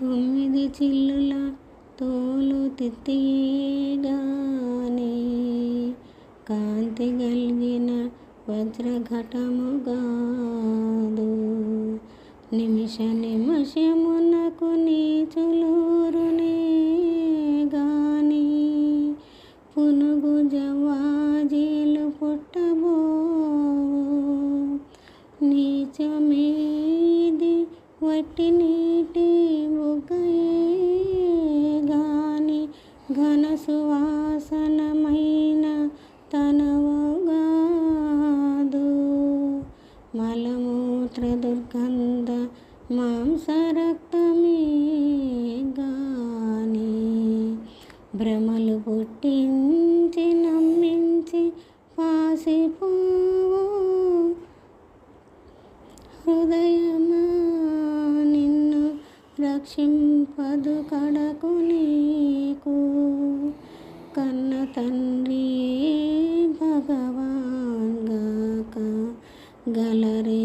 9 చిల్లుల తోలు తిత్తిగానే కాంతి గల్గిన వజ్రఘటముగాదు. నిమిష నిమిషమునకు నీచులూరునే గాని పునుగు జవ్వాజీలు పుట్టబోవు. నీచమేది వట్టి నీటి బుగ్గయే గాని ఘన సువాసనమైన తనవుగాదు. మలమూత్ర దుర్గంధ మాంసరక్తమే గాని భ్రమలు పుట్టించి నమ్మించి పాసిపోవు. హృదయమా నిన్ను రక్షింపదు కడకు నీకు కన్న తండ్రియే భగవాన్ గాక గలరే